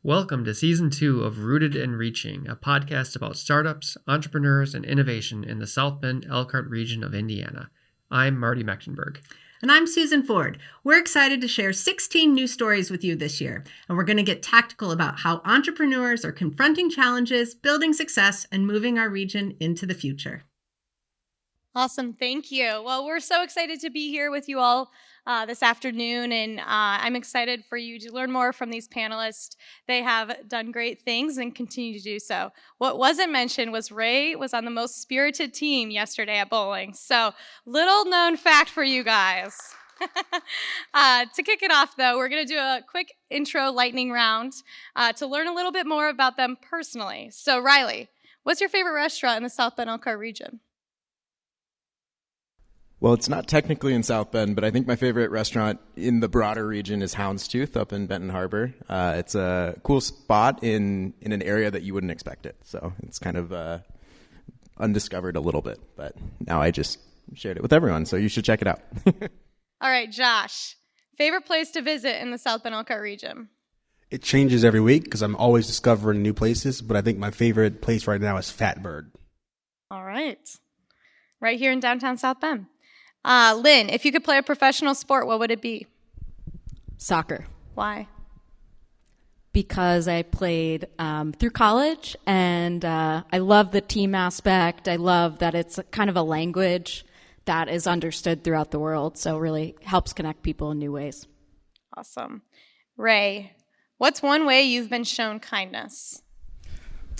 Welcome to Season 2 of Rooted and Reaching, a podcast about startups, entrepreneurs, and innovation in the South Bend Elkhart region of Indiana. I'm Marty Mechtenberg. And I'm Susan Ford. We're excited to share 16 new stories with you this year. And we're going to get tactical about how entrepreneurs are confronting challenges, building success, and moving our region into the future. Awesome. Thank you. Well, we're so excited to be here with you all this afternoon, and I'm excited for you to learn more from these panelists. They have done great things and continue to do so. What wasn't mentioned was Ray was on the most spirited team yesterday at bowling. So, little known fact for you guys. To kick it off, though, we're going to do a quick intro lightning round to learn a little bit more about them personally. So, Riley, what's your favorite restaurant in the South Bend Elkhart region? Well, it's not technically in South Bend, but I think my favorite restaurant in the broader region is Houndstooth up in Benton Harbor. It's a cool spot in an area that you wouldn't expect it. So it's kind of undiscovered a little bit, but now I just shared it with everyone, so you should check it out. All right, Josh, favorite place to visit in the South Bend Elkhart region? It changes every week because I'm always discovering new places, but I think my favorite place right now is Fatbird. All right. Right here in downtown South Bend. Lynn, if you could play a professional sport, what would it be? Soccer. Why? Because I played through college, and I love the team aspect. I love that it's kind of a language that is understood throughout the world, so it really helps connect people in new ways. Awesome. Ray, what's one way you've been shown kindness?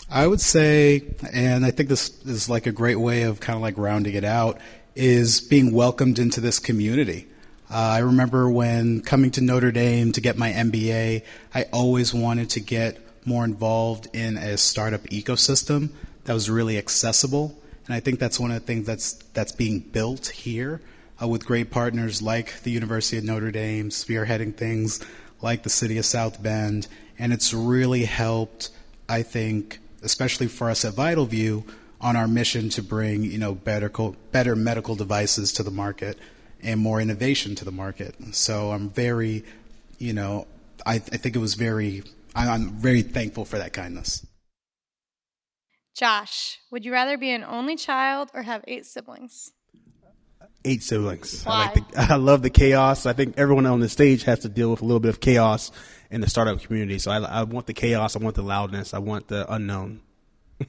I would say, and I think this is like a great way of kind of like rounding it out, is being welcomed into this community. I remember when coming to Notre Dame to get my MBA, I always wanted to get more involved in a startup ecosystem that was really accessible. And I think that's one of the things that's being built here with great partners like the University of Notre Dame, spearheading things like the city of South Bend. And it's really helped, I think, especially for us at Vital View, on our mission to bring, better medical devices to the market and more innovation to the market. So I'm very, I think I'm very thankful for that kindness. Josh, would you rather be an only child or have 8 siblings? 8 siblings. Why? I love the chaos. I think everyone on the stage has to deal with a little bit of chaos in the startup community. So I want the chaos. I want the loudness. I want the unknown.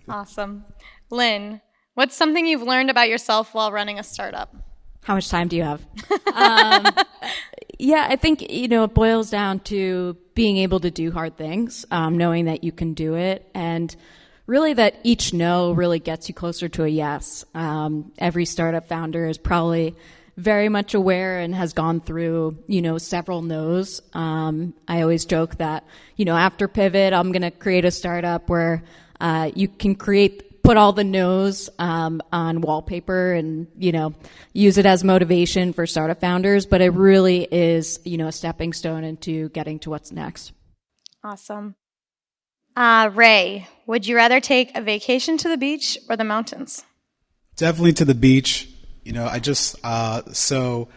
Awesome. Lynn, what's something you've learned about yourself while running a startup? How much time do you have? Yeah, I think, it boils down to being able to do hard things, knowing that you can do it, and really that each no really gets you closer to a yes. Every startup founder is probably very much aware and has gone through, several no's. I always joke that, after Pivt, I'm going to create a startup where you can put all the no's on wallpaper and, use it as motivation for startup founders. But it really is, a stepping stone into getting to what's next. Awesome. Ray, would you rather take a vacation to the beach or the mountains? Definitely to the beach. So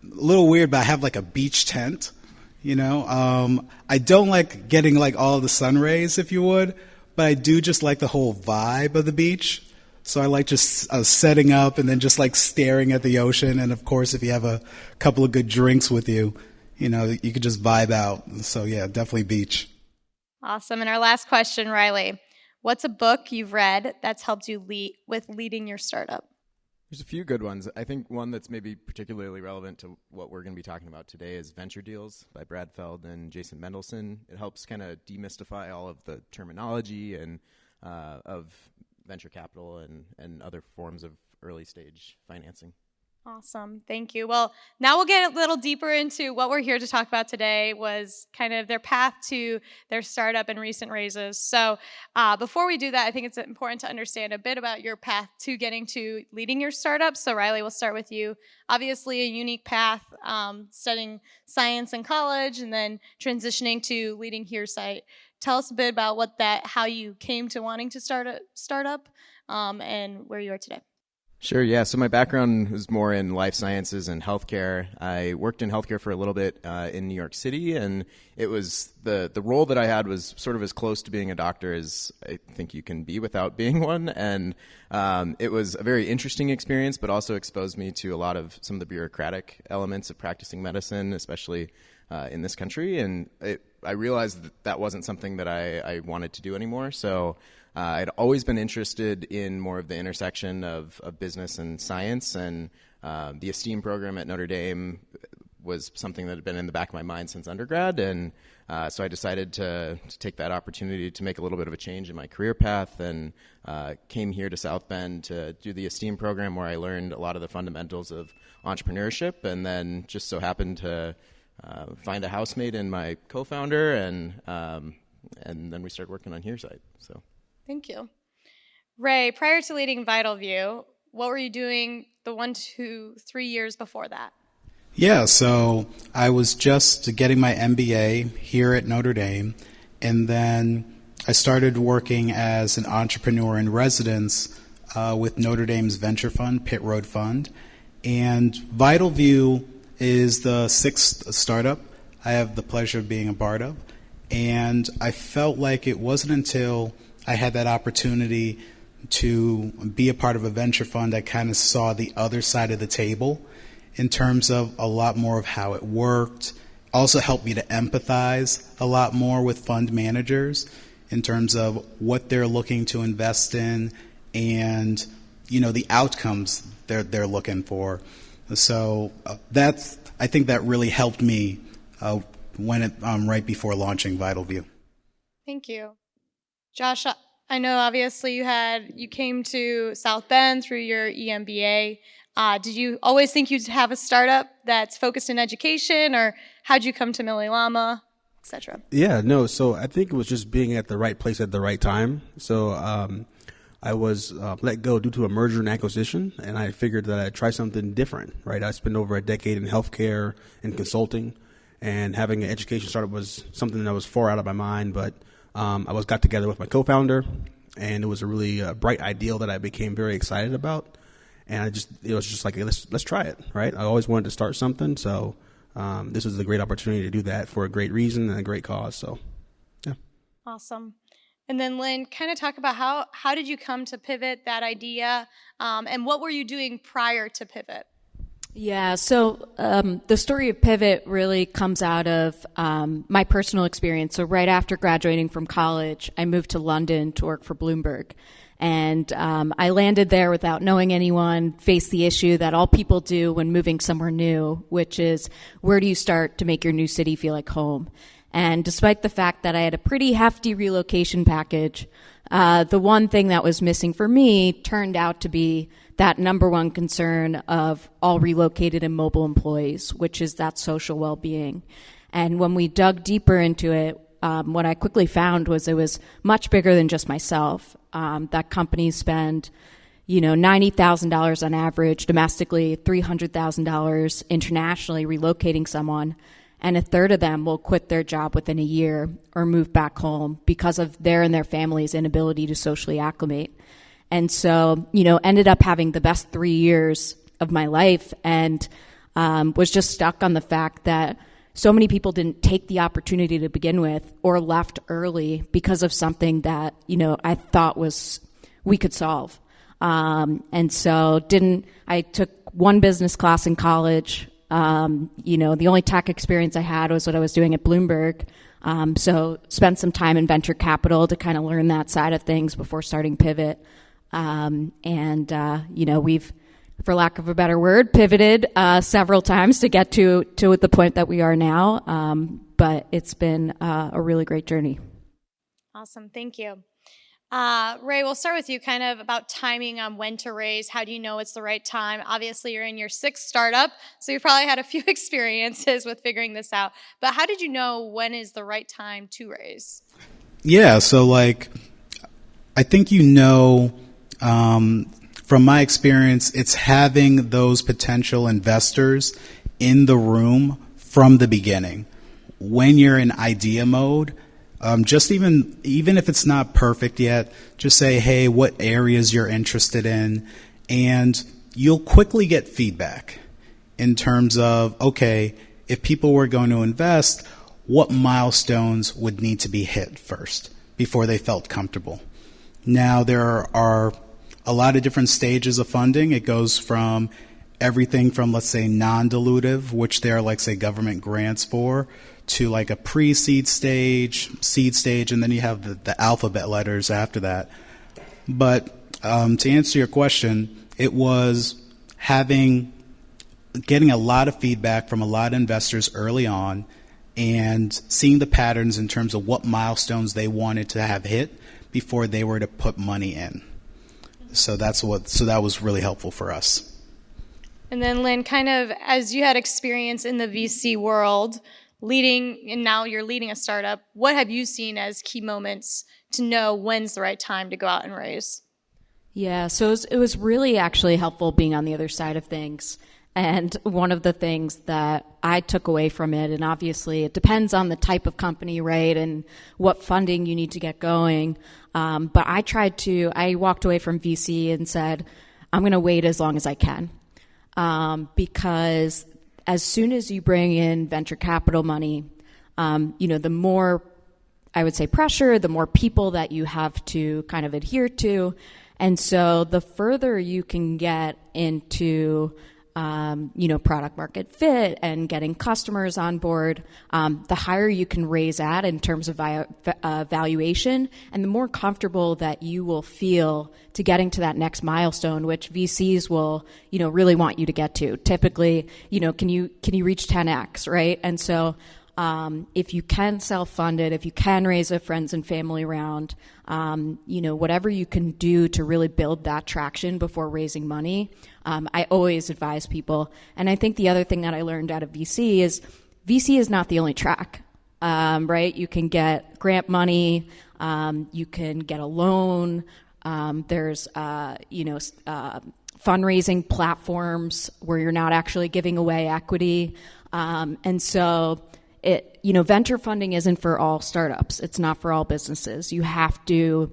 a little weird, but I have like a beach tent, I don't like getting like all of the sun rays, if you would, but I do just like the whole vibe of the beach. So I like just setting up and then just like staring at the ocean. And of course, if you have a couple of good drinks with you, you could just vibe out. So yeah, definitely beach. Awesome. And our last question, Riley, what's a book you've read that's helped you with leading your startup? There's a few good ones. I think one that's maybe particularly relevant to what we're going to be talking about today is Venture Deals by Brad Feld and Jason Mendelsohn. It helps kind of demystify all of the terminology and of venture capital and other forms of early stage financing. Awesome. Thank you. Well, now we'll get a little deeper into what we're here to talk about today was kind of their path to their startup and recent raises. So before we do that, I think it's important to understand a bit about your path to getting to leading your startup. So Riley, we'll start with you. Obviously a unique path, studying science in college and then transitioning to leading heARsight. Tell us a bit about how you came to wanting to start a startup and where you are today. Sure, yeah. So my background was more in life sciences and healthcare. I worked in healthcare for a little bit in New York City, and it was the role that I had was sort of as close to being a doctor as I think you can be without being one. And it was a very interesting experience, but also exposed me to a lot of some of the bureaucratic elements of practicing medicine, especially in this country. And I realized that wasn't something that I wanted to do anymore. So I'd always been interested in more of the intersection of business and science, and the STEAM program at Notre Dame was something that had been in the back of my mind since undergrad, and so I decided to take that opportunity to make a little bit of a change in my career path, and came here to South Bend to do the STEAM program, where I learned a lot of the fundamentals of entrepreneurship, and then just so happened to find a housemate in my co-founder, and then we started working on heARsight. So. Thank you. Ray, prior to leading Vital View, what were you doing the 1, 2, 3 years before that? Yeah, so I was just getting my MBA here at Notre Dame, and then I started working as an entrepreneur in residence with Notre Dame's venture fund, Pit Road Fund. And Vital View is the 6th startup I have the pleasure of being a part of. And I felt like it wasn't until I had that opportunity to be a part of a venture fund that kind of saw the other side of the table in terms of a lot more of how it worked. Also helped me to empathize a lot more with fund managers in terms of what they're looking to invest in and, the outcomes they're looking for. So I think that really helped me right before launching Vital View. Thank you. Josh, I know obviously you came to South Bend through your EMBA. Did you always think you'd have a startup that's focused in education, or how'd you come to Mili, Llama, etc.? Yeah, no. So I think it was just being at the right place at the right time. So I was let go due to a merger and acquisition, and I figured that I'd try something different. Right, I spent over a decade in healthcare and consulting, and having an education startup was something that was far out of my mind, but I got together with my co-founder, and it was a really bright ideal that I became very excited about. And it was just like, hey, let's try it, right? I always wanted to start something, so this was a great opportunity to do that for a great reason and a great cause. So, yeah. Awesome. And then Lynn, kind of talk about how did you come to Pivt, that idea, and what were you doing prior to Pivt? Yeah, so the story of Pivt really comes out of my personal experience. So right after graduating from college, I moved to London to work for Bloomberg. And I landed there without knowing anyone, faced the issue that all people do when moving somewhere new, which is where do you start to make your new city feel like home? And despite the fact that I had a pretty hefty relocation package, the one thing that was missing for me turned out to be that number one concern of all relocated and mobile employees, which is that social well-being. And when we dug deeper into it, what I quickly found was it was much bigger than just myself. That companies spend, $90,000 on average domestically, $300,000 internationally relocating someone, and a third of them will quit their job within a year or move back home because of their and their family's inability to socially acclimate. And so, ended up having the best 3 years of my life, and was just stuck on the fact that so many people didn't take the opportunity to begin with or left early because of something that, I thought we could solve. And so I took one business class in college. The only tech experience I had was what I was doing at Bloomberg. So spent some time in venture capital to kind of learn that side of things before starting Pivt. We've, for lack of a better word, pivoted several times to get to the point that we are now. But it's been a really great journey. Awesome. Thank you. Ray, we'll start with you kind of about timing on when to raise. How do you know it's the right time? Obviously, you're in your 6th startup, so you've probably had a few experiences with figuring this out. But how did you know when is the right time to raise? Yeah, so I think from my experience, it's having those potential investors in the room from the beginning. When you're in idea mode, just even if it's not perfect yet, just say, hey, what areas you're interested in, And you'll quickly get feedback in terms of, okay, if people were going to invest, what milestones would need to be hit first before they felt comfortable. Now, there are a lot of different stages of funding. It goes from everything from, let's say, non-dilutive, which there are, like, say, government grants for, to like a pre-seed stage, seed stage, and then you have the alphabet letters after that. But to answer your question, it was getting a lot of feedback from a lot of investors early on and seeing the patterns in terms of what milestones they wanted to have hit before they were to put money in. So that was really helpful for us. And then Lynn, kind of as you had experience in the VC world, and now you're leading a startup, what have you seen as key moments to know when's the right time to go out and raise? Yeah, so it was really actually helpful being on the other side of things. And one of the things that I took away from it, and obviously it depends on the type of company, right, and what funding you need to get going. But I walked away from VC and said, I'm going to wait as long as I can. Because as soon as you bring in venture capital money, the more, I would say, pressure, the more people that you have to kind of adhere to. And so the further you can get into, product market fit and getting customers on board, the higher you can raise at in terms of valuation, and the more comfortable that you will feel to getting to that next milestone, which VCs will, really want you to get to. Typically, can you reach 10x, right? And so if you can self-fund it, if you can raise a friends and family round, whatever you can do to really build that traction before raising money, I always advise people. And I think the other thing that I learned out of VC is not the only track, right? You can get grant money, you can get a loan, there's, fundraising platforms where you're not actually giving away equity. And so venture funding isn't for all startups. It's not for all businesses. You have to,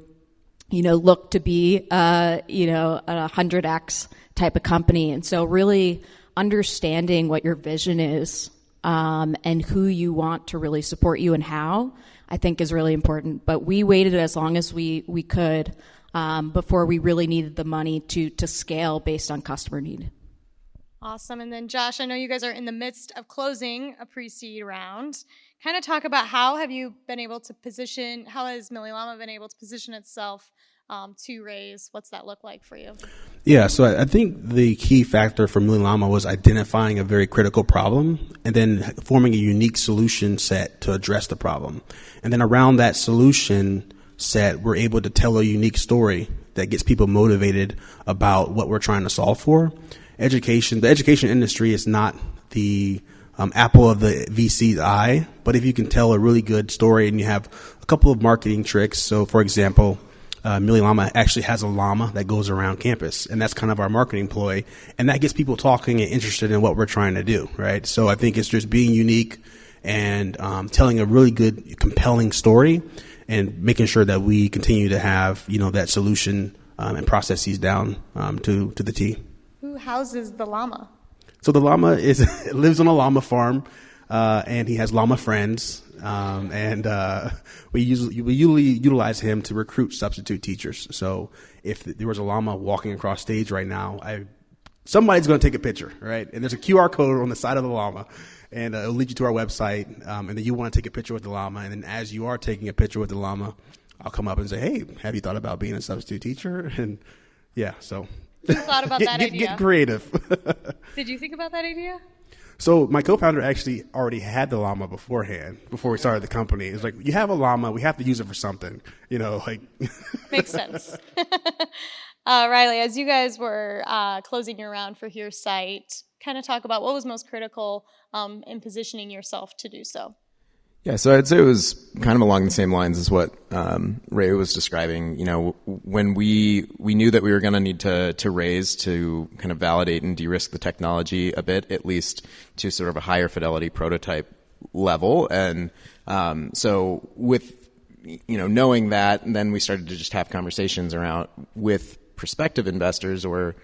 look to be, a 100x type of company. And so really understanding what your vision is, and who you want to really support you and how, I think is really important. But we waited as long as we could, before we really needed the money to scale based on customer need. Awesome. And then Josh, I know you guys are in the midst of closing a pre-seed round. Kind of talk about how has Mili Llama been able to position itself to raise? What's that look like for you? Yeah, so I think the key factor for Mili Llama was identifying a very critical problem and then forming a unique solution set to address the problem. And then around that solution set, we're able to tell a unique story that gets people motivated about what we're trying to solve for. The education industry is not the apple of the VC's eye, but if you can tell a really good story and you have a couple of marketing tricks. So, for example, Mili Llama actually has a llama that goes around campus, and that's kind of our marketing ploy, and that gets people talking and interested in what we're trying to do, right? So I think it's just being unique and telling a really good, compelling story and making sure that we continue to have, that solution and processes down to the T. Who houses the llama? So the llama lives on a llama farm, and he has llama friends, and we usually utilize him to recruit substitute teachers. So if there was a llama walking across stage right now, somebody's going to take a picture, right? And there's a QR code on the side of the llama, and it'll lead you to our website, and then you want to take a picture with the llama, and then as you are taking a picture with the llama, I'll come up and say, hey, have you thought about being a substitute teachcher? And yeah, so... You thought about that idea? Get creative. Did you think about that idea? So my co-founder actually already had the llama beforehand, before we started the company. It's like, you have a llama, we have to use it for something, Makes sense. Riley, as you guys were closing your round for heARsight, kind of talk about what was most critical in positioning yourself to do so. Yeah, so I'd say it was kind of along the same lines as what Ray was describing. When we knew that we were going to need to raise to kind of validate and de-risk the technology a bit, at least to sort of a higher fidelity prototype level. And so with knowing that, and then we started to just have conversations around with prospective investors or,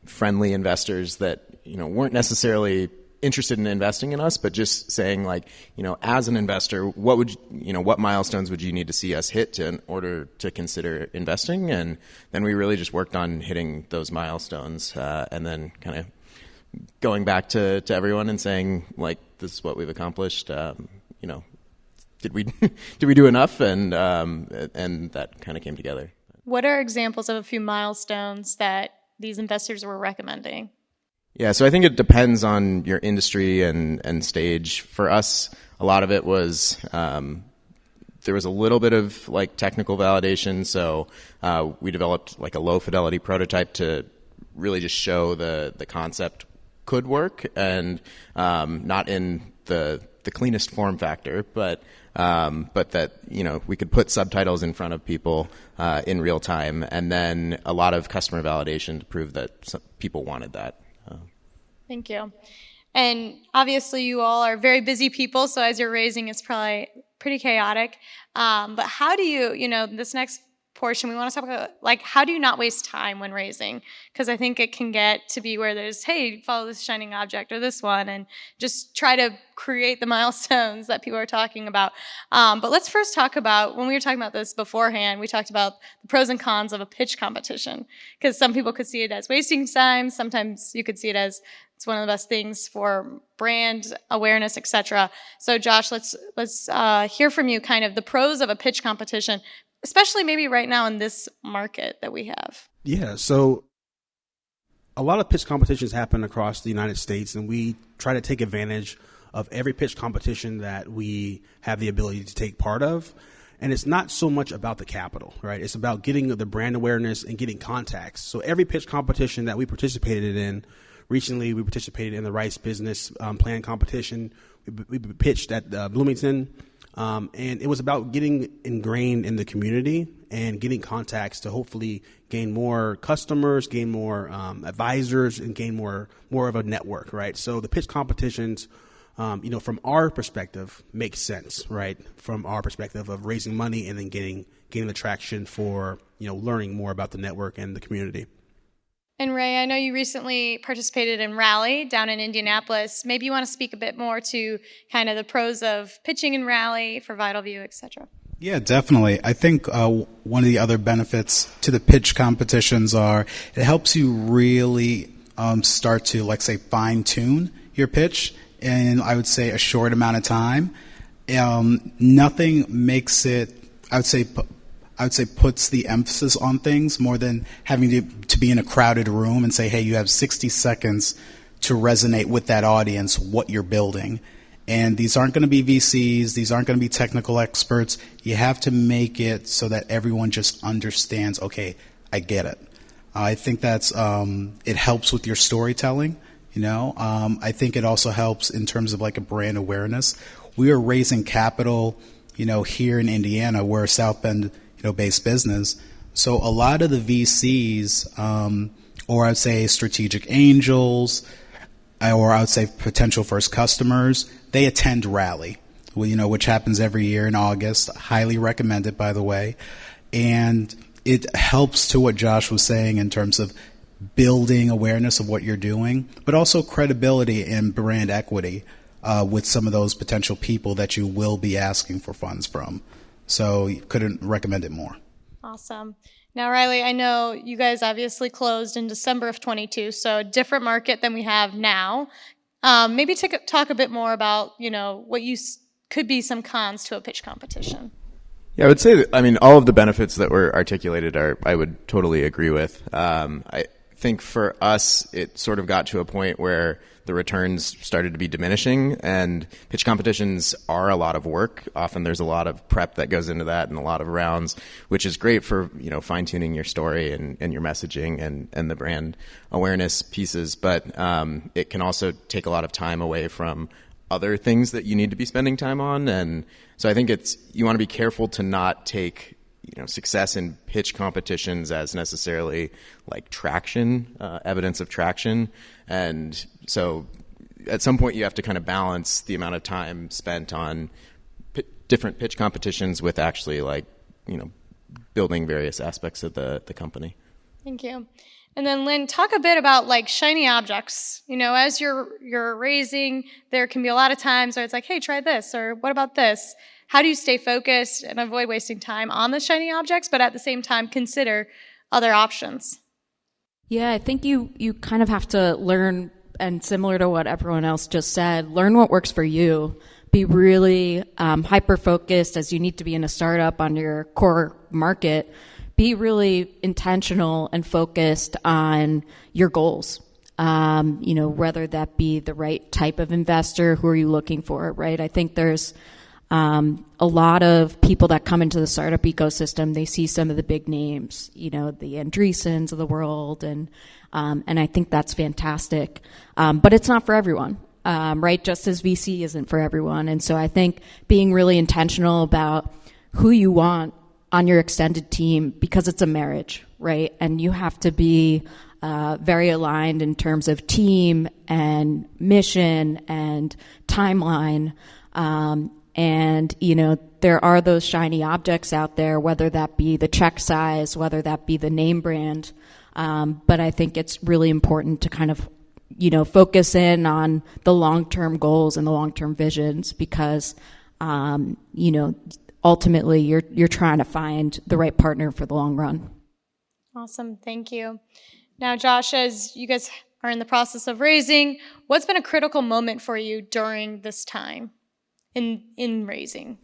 friendly investors that, weren't necessarily interested in investing in us, but just saying like, as an investor, what milestones would you need to see us hit in order to consider investing? And then we really just worked on hitting those milestones, and then kind of going back to everyone and saying like, this is what we've accomplished. Did we do enough? And that kind of came together. What are examples of a few milestones that these investors were recommending? Yeah, so I think it depends on your industry and stage. For us, a lot of it was there was a little bit of like technical validation. So we developed like a low fidelity prototype to really just show the concept could work, and not in the cleanest form factor, but that we could put subtitles in front of people in real time, and then a lot of customer validation to prove that people wanted that. Thank you. And obviously you all are very busy people, so as you're raising, it's probably pretty chaotic. But how do you, this next portion, we want to talk about, like, how do you not waste time when raising? Because I think it can get to be where there's, hey, follow this shining object or this one, and just try to create the milestones that people are talking about. But let's first talk about, when we were talking about this beforehand, we talked about the pros and cons of a pitch competition. Because some people could see it as wasting time. Sometimes you could see it as it's one of the best things for brand awareness, etc. So Josh, let's hear from you kind of the pros of a pitch competition, especially maybe right now in this market that we have. Yeah, so a lot of pitch competitions happen across the United States, and we try to take advantage of every pitch competition that we have the ability to take part of. And it's not so much about the capital, right? It's about getting the brand awareness and getting contacts. So every pitch competition that we participated in, recently we participated in the Rice Business Plan competition. We pitched at Bloomington. And it was about getting ingrained in the community and getting contacts to hopefully gain more customers, gain more advisors, and gain more of a network, right? So the pitch competitions, from our perspective, make sense, right? From our perspective of raising money and then getting the traction for, learning more about the network and the community. And Ray, I know you recently participated in Rally down in Indianapolis. Maybe you want to speak a bit more to kind of the pros of pitching in Rally for Vital View, et cetera. Yeah, definitely. I think one of the other benefits to the pitch competitions are it helps you really start to, like, say, fine-tune your pitch in, I would say, a short amount of time. Nothing makes it, I would say, puts the emphasis on things more than having to be in a crowded room and say, hey, you have 60 seconds to resonate with that audience, what you're building. And these aren't going to be VCs. These aren't going to be technical experts. You have to make it so that everyone just understands, okay, I get it. I think that's it helps with your storytelling. I think it also helps in terms of like a brand awareness. We are raising capital, here in Indiana. We're a South Bend based business. So a lot of the VCs, or I'd say strategic angels, or I would say potential first customers, they attend Rally, which happens every year in August. Highly recommended, by the way. And it helps to what Josh was saying in terms of building awareness of what you're doing, but also credibility and brand equity with some of those potential people that you will be asking for funds from. So you couldn't recommend it more. Awesome. Now, Riley, I know you guys obviously closed in December of 22, so a different market than we have now. Maybe talk a bit more about, what could be some cons to a pitch competition. Yeah, I would say that, all of the benefits that were articulated I would totally agree with. I think for us, it sort of got to a point where the returns started to be diminishing, and pitch competitions are a lot of work. Often there's a lot of prep that goes into that and a lot of rounds, which is great for, fine-tuning your story and your messaging and the brand awareness pieces. But it can also take a lot of time away from other things that you need to be spending time on. And so I think you want to be careful to not take success in pitch competitions as necessarily like traction, evidence of traction. And so at some point you have to kind of balance the amount of time spent on different pitch competitions with actually building various aspects of the company. Thank you. And then Lynn, talk a bit about like shiny objects. As you're raising, there can be a lot of times where it's like, hey, try this, or what about this? How do you stay focused and avoid wasting time on the shiny objects, but at the same time consider other options? Yeah, I think you kind of have to learn, and similar to what everyone else just said, learn what works for you. Be really hyper-focused, as you need to be in a startup, on your core market. Be really intentional and focused on your goals. Whether that be the right type of investor, who are you looking for, right? I think there's a lot of people that come into the startup ecosystem. They see some of the big names, the Andreessens of the world, and I think that's fantastic. But it's not for everyone, right? Just as VC isn't for everyone. And so I think being really intentional about who you want on your extended team, because it's a marriage, right? And you have to be very aligned in terms of team and mission and timeline. And, there are those shiny objects out there, whether that be the check size, whether that be the name brand. But I think it's really important to kind of, focus in on the long-term goals and the long-term visions, because, ultimately you're trying to find the right partner for the long run. Awesome. Thank you. Now, Josh, as you guys are in the process of raising, what's been a critical moment for you during this time in raising?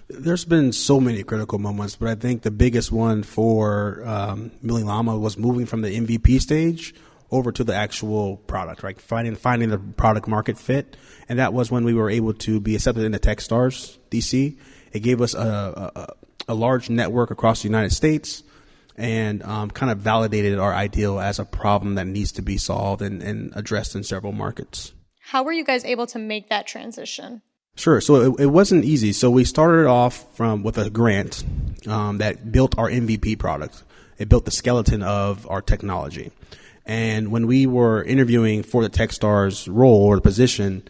There's been so many critical moments, but I think the biggest one for Mili Llama was moving from the MVP stage over to the actual product, right? Finding the product market fit. And that was when we were able to be accepted into Techstars DC. It gave us a large network across the United States, and kind of validated our ideal as a problem that needs to be solved and addressed in several markets. How were you guys able to make that transition? Sure. So it wasn't easy. So we started off with a grant that built our MVP product. It built the skeleton of our technology. And when we were interviewing for the Techstars role or the position,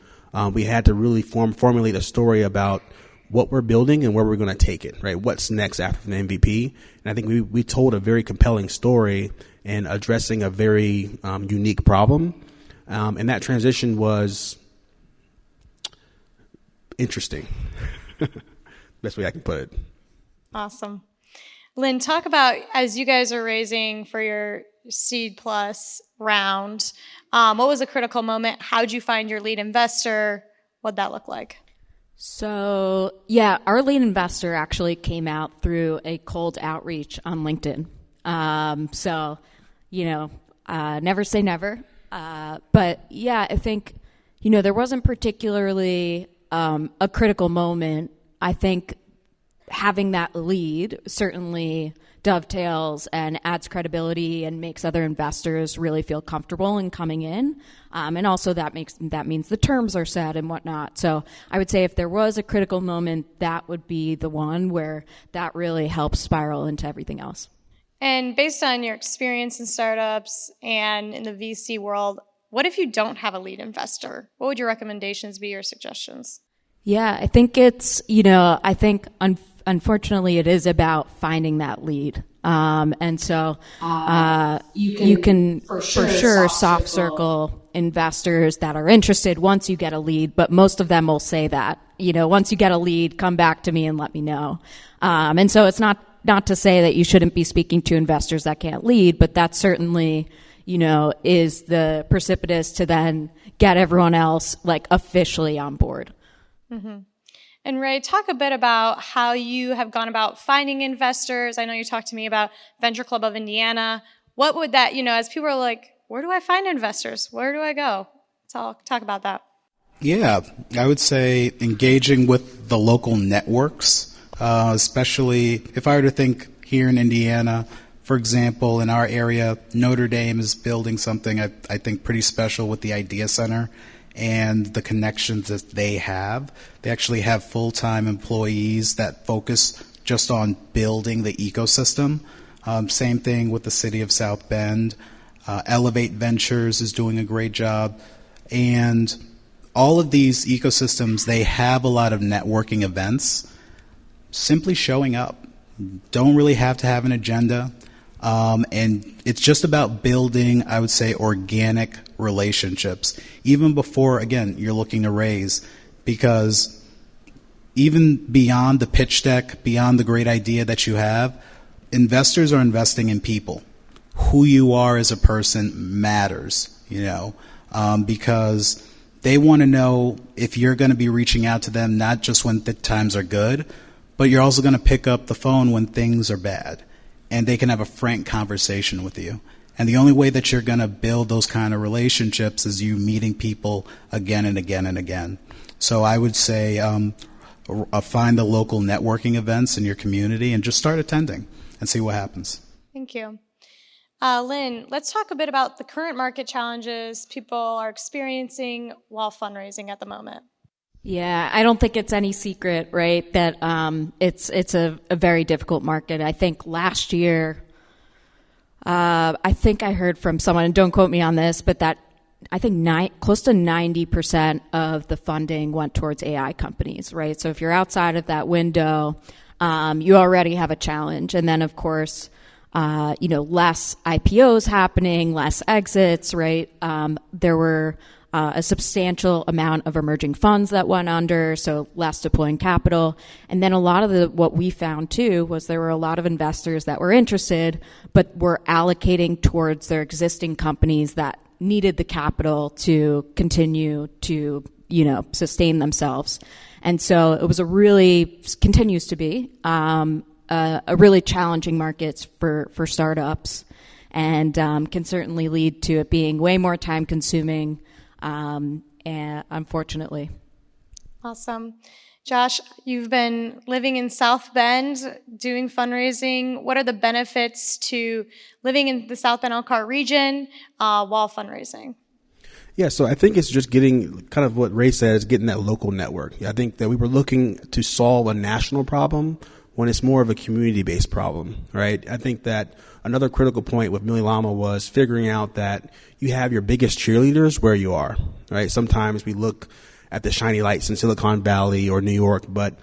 we had to really formulate a story about what we're building and where we're going to take it, right? What's next after the MVP? And I think we told a very compelling story in addressing a very unique problem. And that transition was interesting. Best way I can put it. Awesome. Lynn, talk about, as you guys are raising for your Seed Plus round, what was a critical moment? How'd you find your lead investor? What'd that look like? So, yeah, our lead investor actually came out through a cold outreach on LinkedIn. Never say never. But yeah, I think, there wasn't particularly a critical moment. I think having that lead certainly dovetails and adds credibility and makes other investors really feel comfortable in coming in. And also that means the terms are set and whatnot. So I would say if there was a critical moment, that would be the one where that really helps spiral into everything else. And based on your experience in startups and in the VC world, what if you don't have a lead investor? What would your recommendations be or suggestions? Yeah, I think it's, unfortunately, it is about finding that lead. And so you can for sure soft circle investors that are interested once you get a lead, but most of them will say that, once you get a lead, come back to me and let me know. And so it's not to say that you shouldn't be speaking to investors that can't lead, but that certainly, is the precipitous to then get everyone else officially on board. Mm-hmm. And Ray, talk a bit about how you have gone about finding investors. I know you talked to me about Venture Club of Indiana. What would that, as people are like, where do I find investors? Where do I go? Talk about that. Yeah, I would say engaging with the local networks, especially if I were to think here in Indiana, for example, in our area, Notre Dame is building something I think pretty special with the Idea Center and the connections that they have. They actually have full-time employees that focus just on building the ecosystem. Same thing with the city of South Bend. Elevate Ventures is doing a great job. And all of these ecosystems, they have a lot of networking events. Simply showing up. Don't really have to have an agenda. And it's just about building, I would say, organic relationships, even before, again, you're looking to raise, because even beyond the pitch deck, beyond the great idea that you have, investors are investing in people. Who you are as a person matters, because they want to know if you're going to be reaching out to them, not just when the times are good, but you're also going to pick up the phone when things are bad, and they can have a frank conversation with you. And the only way that you're going to build those kind of relationships is you meeting people again and again and again. So I would say find the local networking events in your community and just start attending and see what happens. Thank you. Lynn, let's talk a bit about the current market challenges people are experiencing while fundraising at the moment. Yeah, I don't think it's any secret, right, that it's a very difficult market. I think last year, I think I heard from someone, and don't quote me on this, but that I think close to 90% of the funding went towards AI companies, right? So if you're outside of that window, you already have a challenge. And then, of course, less IPOs happening, less exits, right? There were a substantial amount of emerging funds that went under, so less deploying capital. And then a lot of what we found too was there were a lot of investors that were interested, but were allocating towards their existing companies that needed the capital to continue to, sustain themselves. And so it was continues to be, a really challenging market for startups, and can certainly lead to it being way more time consuming, unfortunately. Awesome. Josh, you've been living in South Bend doing fundraising. What are the benefits to living in the South Bend Elkhart region while fundraising? Yeah, so I think it's just getting kind of what Ray said, is getting that local network. I think that we were looking to solve a national problem when it's more of a community-based problem, right? I think that another critical point with Mili Llama was figuring out that you have your biggest cheerleaders where you are, right? Sometimes we look at the shiny lights in Silicon Valley or New York, but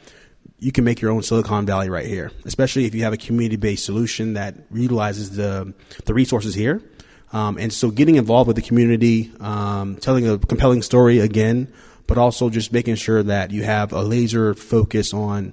you can make your own Silicon Valley right here, especially if you have a community-based solution that utilizes the resources here. And so getting involved with the community, telling a compelling story again, but also just making sure that you have a laser focus on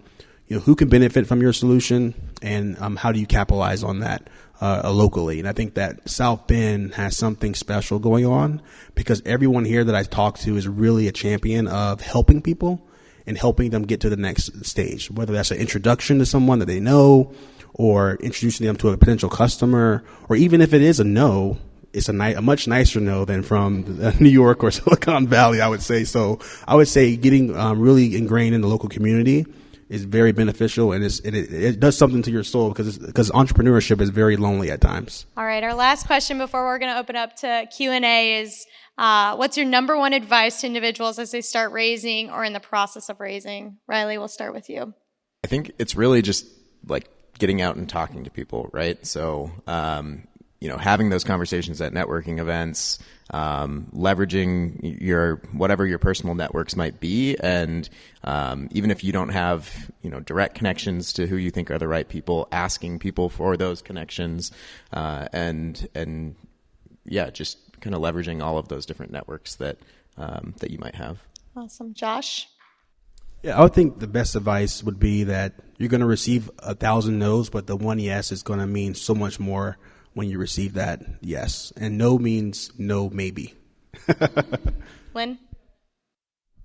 who can benefit from your solution and how do you capitalize on that locally. And I think that South Bend has something special going on because everyone here that I talk to is really a champion of helping people and helping them get to the next stage, whether that's an introduction to someone that they know or introducing them to a potential customer, or even if it is a no, it's a much nicer no than from New York or Silicon Valley, I would say. So I would say getting really ingrained in the local community is very beneficial, and it does something to your soul because entrepreneurship is very lonely at times. All right, our last question before we're going to open up to Q&A is, what's your number one advice to individuals as they start raising or in the process of raising? Riley, we'll start with you. I think it's really just like getting out and talking to people, right? So, having those conversations at networking events, leveraging whatever your personal networks might be. And even if you don't have, direct connections to who you think are the right people, asking people for those connections, and just kind of leveraging all of those different networks that you might have. Awesome. Josh? Yeah, I would think the best advice would be that you're going to receive 1,000 no's, but the one yes is going to mean so much more when you receive that yes. And no means no maybe. Lynn?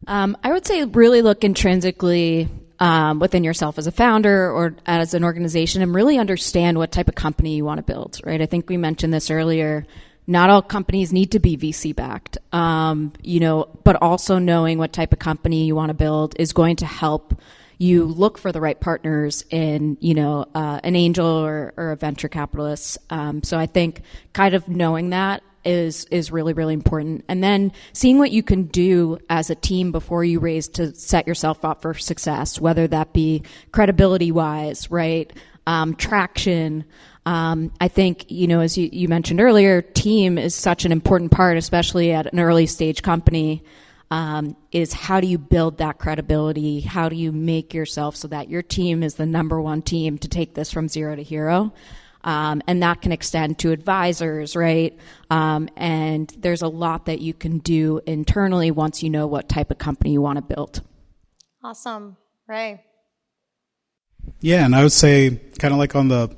I would say really look intrinsically within yourself as a founder or as an organization and really understand what type of company you want to build, right? I think we mentioned this earlier. Not all companies need to be VC backed, but also knowing what type of company you want to build is going to help you look for the right partners in, an angel or a venture capitalist. So I think kind of knowing that is really, really important. And then seeing what you can do as a team before you raise to set yourself up for success, whether that be credibility wise, right? Traction. I think, as you mentioned earlier, team is such an important part, especially at an early stage company. Is how do you build that credibility? How do you make yourself so that your team is the number one team to take this from zero to hero? And that can extend to advisors, right? And there's a lot that you can do internally once you know what type of company you want to build. Awesome. Ray. Yeah, and I would say kind of like on the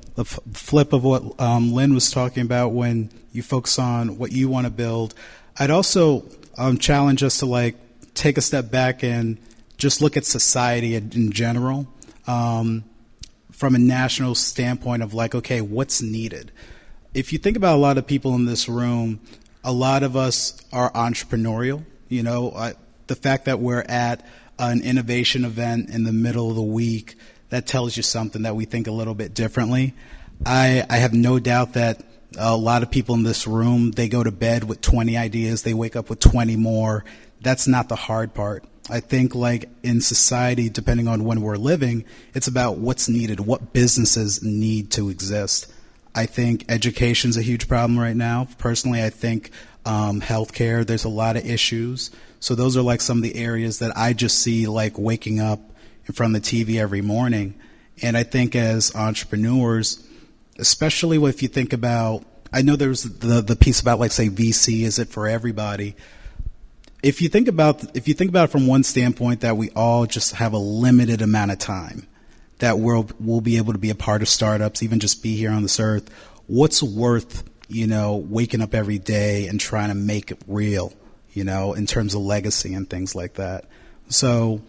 flip of what Lynn was talking about when you focus on what you want to build, I'd also challenge us to like take a step back and just look at society in general from a national standpoint of like, okay, what's needed? If you think about a lot of people in this room, a lot of us are entrepreneurial. You know, the fact that we're at an innovation event in the middle of the week, that tells you something that we think a little bit differently. I have no doubt that a lot of people in this room, they go to bed with 20 ideas, they wake up with 20 more. That's not the hard part. I think like in society, depending on when we're living, it's about what's needed, what businesses need to exist. I think education's a huge problem right now. Personally, I think healthcare, there's a lot of issues. So those are like some of the areas that I just see like waking up in front of the TV every morning. And I think as entrepreneurs, especially if you think about, I know there's the piece about like say VC, is it for everybody? If you think about it from one standpoint that we all just have a limited amount of time, that we'll be able to be a part of startups, even just be here on this earth, what's worth, you know, waking up every day and trying to make it real, you know, in terms of legacy and things like that. So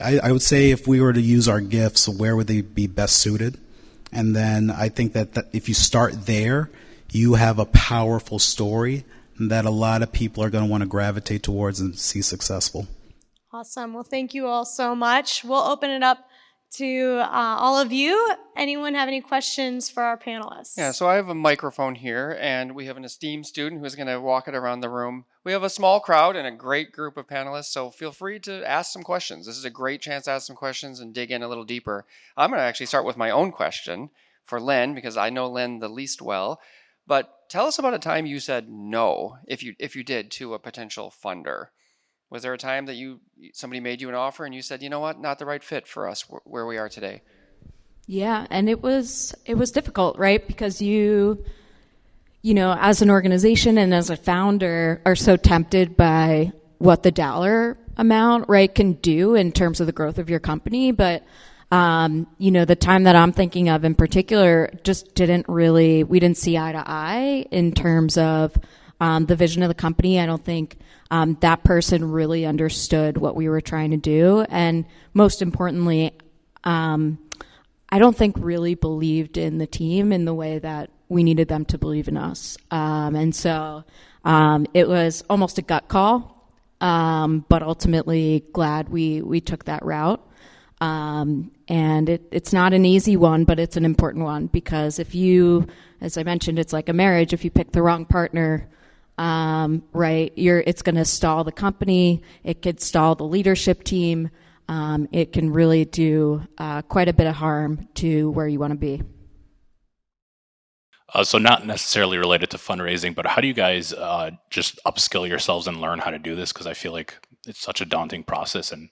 I would say if we were to use our gifts, where would they be best suited? And then I think that if you start there, you have a powerful story that a lot of people are going to want to gravitate towards and see successful. Awesome. Well, thank you all so much. We'll open it up to all of you. Anyone have any questions for our panelists? Yeah, so I have a microphone here, and we have an esteemed student who's going to walk it around the room. We have a small crowd and a great group of panelists, so feel free to ask some questions. This is a great chance to ask some questions and dig in a little deeper. I'm going to actually start with my own question for Lynn, because I know Lynn the least well. But tell us about a time you said no, if you did, to a potential funder. Was there a time that somebody made you an offer and you said, you know what, not the right fit for us where we are today? Yeah, and it was difficult, right? Because you know, as an organization and as a founder are so tempted by what the dollar amount, right, can do in terms of the growth of your company. But, you know, the time that I'm thinking of in particular just we didn't see eye to eye in terms of the vision of the company. I don't think that person really understood what we were trying to do. And most importantly, I don't think really believed in the team in the way that we needed them to believe in us. And so it was almost a gut call, but ultimately glad we took that route. And it's not an easy one, but it's an important one, because if you, as I mentioned, it's like a marriage. If you pick the wrong partner, right, it's going to stall the company. It could stall the leadership team. It can really do quite a bit of harm to where you want to be. So not necessarily related to fundraising, but how do you guys just upskill yourselves and learn how to do this? Because I feel like it's such a daunting process. And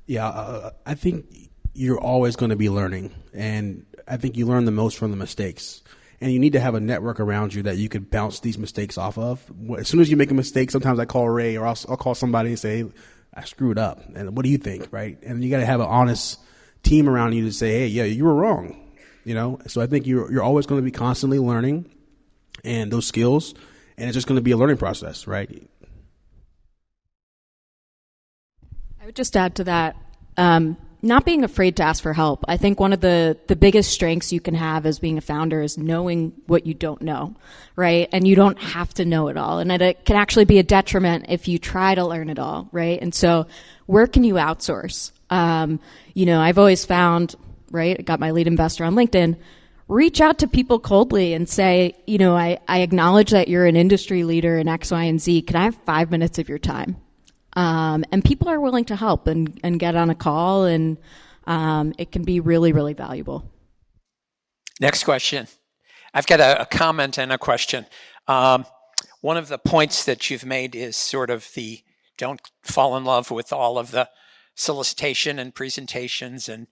yeah, I think you're always going to be learning, and I think you learn the most from the mistakes. And you need to have a network around you that you could bounce these mistakes off of. As soon as you make a mistake, sometimes I call Ray, or I'll call somebody and say, hey, I screwed up. And what do you think, right? And you got to have an honest team around you to say, hey, yeah, you were wrong. You know, so I think you're always going to be constantly learning and those skills, and it's just going to be a learning process, right? I would just add to that, not being afraid to ask for help. I think one of the biggest strengths you can have as being a founder is knowing what you don't know, right? And you don't have to know it all. And it can actually be a detriment if you try to learn it all, right? And so where can you outsource? You know, I've always found, right, I got my lead investor on LinkedIn, reach out to people coldly and say, you know, I acknowledge that you're an industry leader in X, Y, and Z. Can I have 5 minutes of your time? And people are willing to help and get on a call, and it can be really, really valuable. Next question. I've got a comment and a question. One of the points that you've made is sort of the don't fall in love with all of the solicitation and presentations and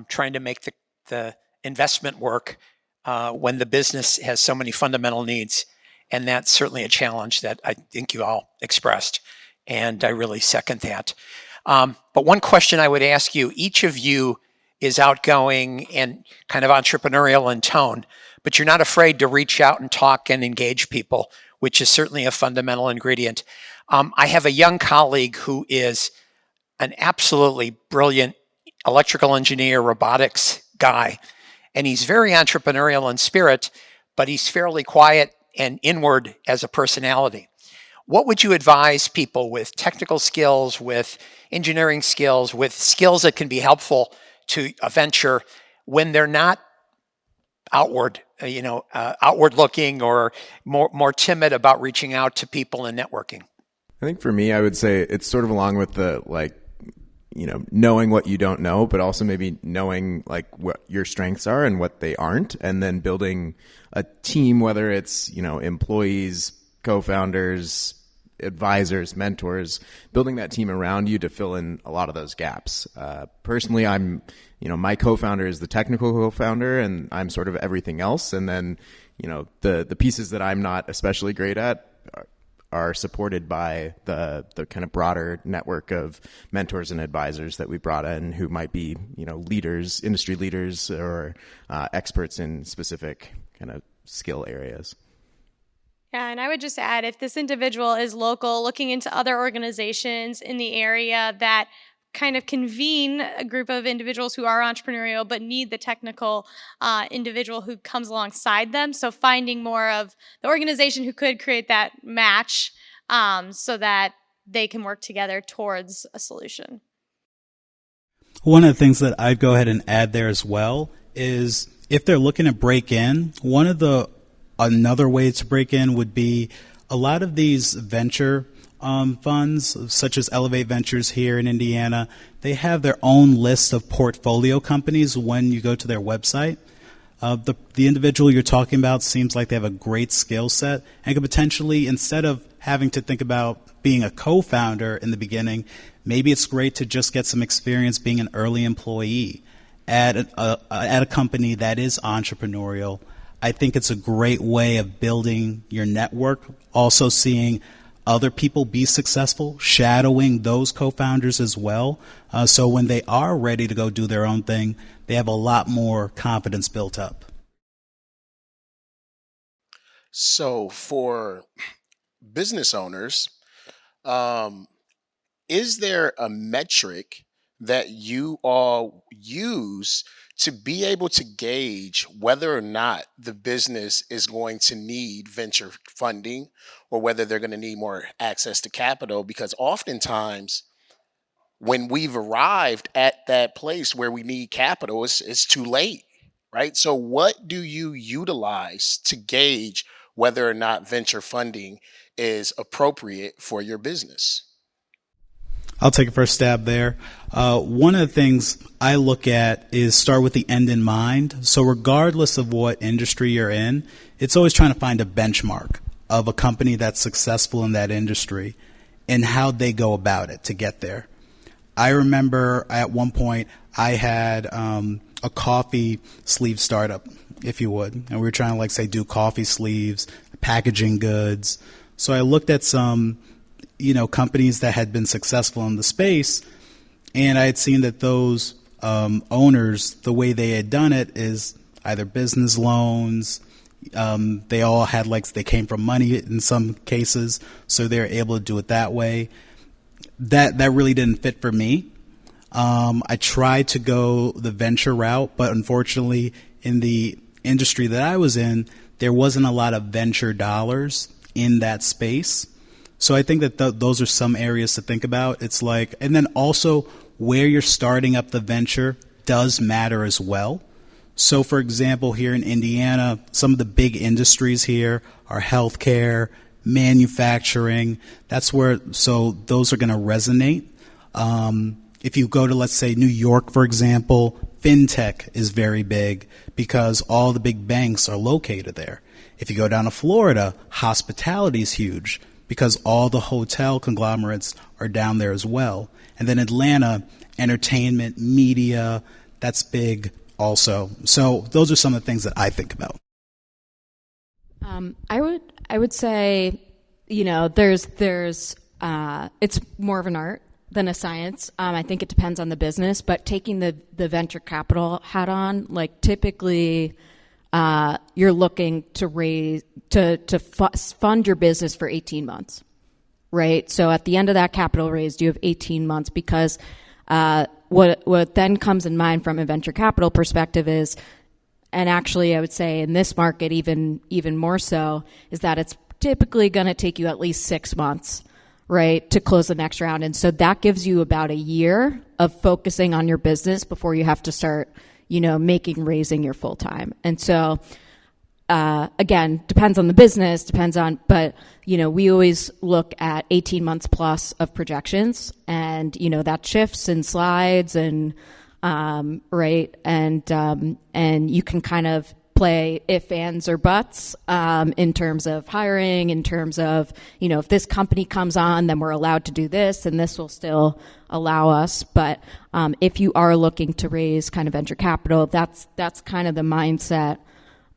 trying to make the investment work when the business has so many fundamental needs. And that's certainly a challenge that I think you all expressed. And I really second that. But one question I would ask you, each of you is outgoing and kind of entrepreneurial in tone, but you're not afraid to reach out and talk and engage people, which is certainly a fundamental ingredient. I have a young colleague who is an absolutely brilliant electrical engineer, robotics guy, and he's very entrepreneurial in spirit, but he's fairly quiet and inward as a personality. What would you advise people with technical skills, with engineering skills, with skills that can be helpful to a venture when they're not outward looking or more timid about reaching out to people and networking? I think for me, I would say it's sort of along with the knowing what you don't know, but also maybe knowing like what your strengths are and what they aren't, and then building a team, whether it's, employees, co-founders, advisors, mentors, building that team around you to fill in a lot of those gaps. Personally, I'm, my co-founder is the technical co-founder, and I'm sort of everything else. And then, the pieces that I'm not especially great at are supported by the kind of broader network of mentors and advisors that we brought in, who might be, leaders, industry leaders, or experts in specific kind of skill areas. Yeah, and I would just add, if this individual is local, looking into other organizations in the area that kind of convene a group of individuals who are entrepreneurial but need the technical individual who comes alongside them. So finding more of the organization who could create that match so that they can work together towards a solution. One of the things that I'd go ahead and add there as well is if they're looking to break in, another way to break in would be a lot of these venture funds, such as Elevate Ventures here in Indiana. They have their own list of portfolio companies when you go to their website. The individual you're talking about seems like they have a great skill set and could potentially, instead of having to think about being a co-founder in the beginning, maybe it's great to just get some experience being an early employee at a company that is entrepreneurial. I think it's a great way of building your network, also seeing other people be successful, shadowing those co-founders as well. So when they are ready to go do their own thing, they have a lot more confidence built up. So for business owners, is there a metric that you all use to be able to gauge whether or not the business is going to need venture funding or whether they're going to need more access to capital? Because oftentimes when we've arrived at that place where we need capital, it's too late, right? So what do you utilize to gauge whether or not venture funding is appropriate for your business? I'll take a first stab there. One of the things I look at is start with the end in mind. So regardless of what industry you're in, it's always trying to find a benchmark of a company that's successful in that industry and how they go about it to get there. I remember at one point I had a coffee sleeve startup, if you would, and we were trying to do coffee sleeves, packaging goods. So I looked at some companies that had been successful in the space, and I had seen that those owners, the way they had done it is either business loans. They all had they came from money in some cases, so they were able to do it that way. That really didn't fit for me. I tried to go the venture route, but unfortunately, in the industry that I was in, there wasn't a lot of venture dollars in that space. So I think that those are some areas to think about. And then also where you're starting up the venture does matter as well. So for example, here in Indiana, some of the big industries here are healthcare, manufacturing. So those are going to resonate. If you go to, let's say, New York, for example, fintech is very big because all the big banks are located there. If you go down to Florida, hospitality is huge because all the hotel conglomerates are down there as well. And then Atlanta, entertainment, media, that's big. also. So those are some of the things that I think about. I would say, there's it's more of an art than a science. I think it depends on the business, but taking the venture capital hat on, like typically, you're looking to raise to fund your business for 18 months, right? So at the end of that capital raise, you have 18 months because what then comes in mind from a venture capital perspective is, and actually I would say in this market even more so, is that it's typically going to take you at least 6 months, right, to close the next round. And so that gives you about a year of focusing on your business before you have to start, raising your full time. And so, again, depends on the business, but, we always look at 18 months plus of projections, and, that shifts in slides and, right. And you can kind of play if, ands, or buts, in terms of hiring, in terms of, if this company comes on, then we're allowed to do this, and this will still allow us. But if you are looking to raise kind of venture capital, that's kind of the mindset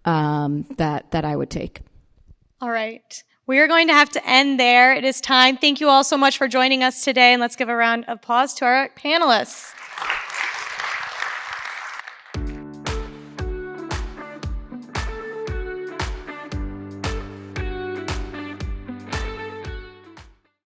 that I would take. All right. We are going to have to end there. It is time. Thank you all so much for joining us today, and let's give a round of applause to our panelists.